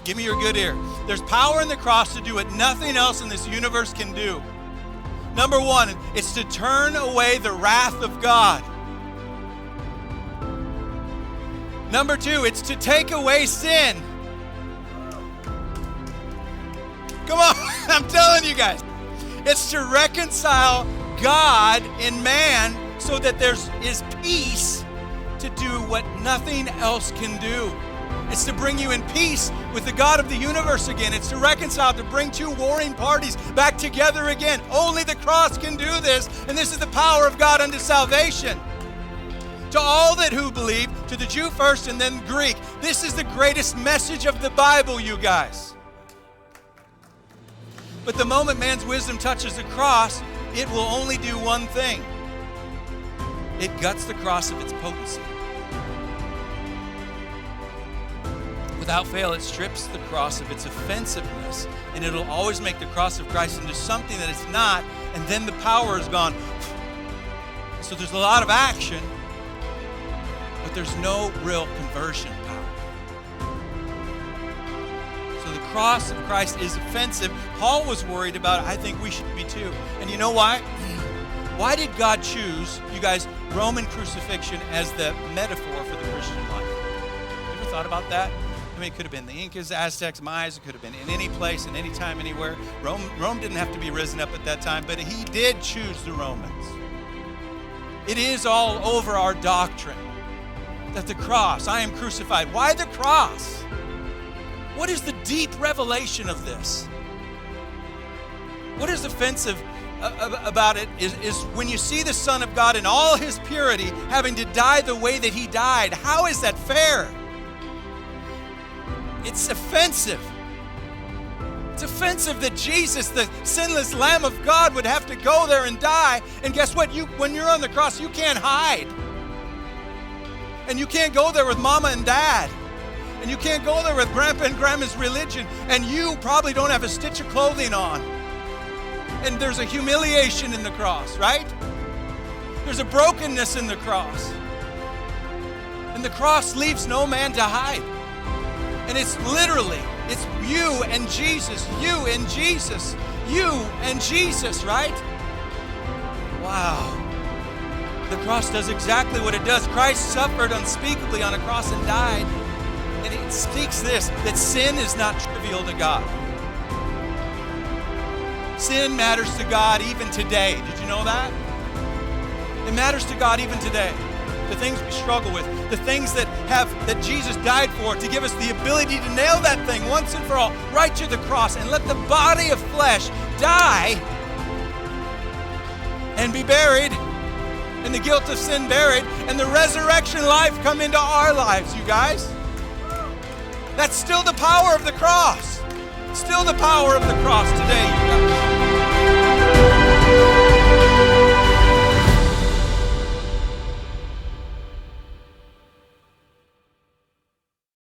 Give me your good ear. There's power in the cross to do what nothing else in this universe can do. Number one, it's to turn away the wrath of God. Number two, it's to take away sin. Come on, I'm telling you guys. It's to reconcile God and man so that there is peace to do what nothing else can do. It's to bring you in peace with the God of the universe again. It's to reconcile, to bring two warring parties back together again. Only the cross can do this, and this is the power of God unto salvation. To all that who believe, to the Jew first and then Greek, this is the greatest message of the Bible, you guys. But the moment man's wisdom touches the cross, it will only do one thing. It guts the cross of its potency. Without fail, it strips the cross of its offensiveness, and it'll always make the cross of Christ into something that it's not, and then the power is gone. So there's a lot of action, but there's no real conversion power. So the cross of Christ is offensive. Paul was worried about it. I think we should be too. And you know why? Why did God choose, you guys, Roman crucifixion as the metaphor for the Christian life? You ever thought about that? I mean, it could have been the Incas, Aztecs, Mayas. It could have been in any place, in any time, anywhere. Rome didn't have to be risen up at that time, but he did choose the Romans. It is all over our doctrine that the cross, I am crucified. Why the cross? What is the deep revelation of this? What is offensive about it is when you see the Son of God in all his purity having to die the way that he died. How is that fair? It's offensive. It's offensive that Jesus, the sinless Lamb of God, would have to go there and die. And guess what? When you're on the cross, you can't hide. And you can't go there with mama and dad. And you can't go there with grandpa and grandma's religion. And you probably don't have a stitch of clothing on. And there's a humiliation in the cross, right? There's a brokenness in the cross. And the cross leaves no man to hide. And it's literally, it's you and Jesus, you and Jesus, you and Jesus, right? Wow. The cross does exactly what it does. Christ suffered unspeakably on a cross and died. And it speaks this, that sin is not trivial to God. Sin matters to God even today. Did you know that? It matters to God even today. The things we struggle with, the things that Jesus died for, to give us the ability to nail that thing once and for all right to the cross and let the body of flesh die and be buried, and the guilt of sin buried, and the resurrection life come into our lives, you guys. That's still the power of the cross. Still the power of the cross today, you guys.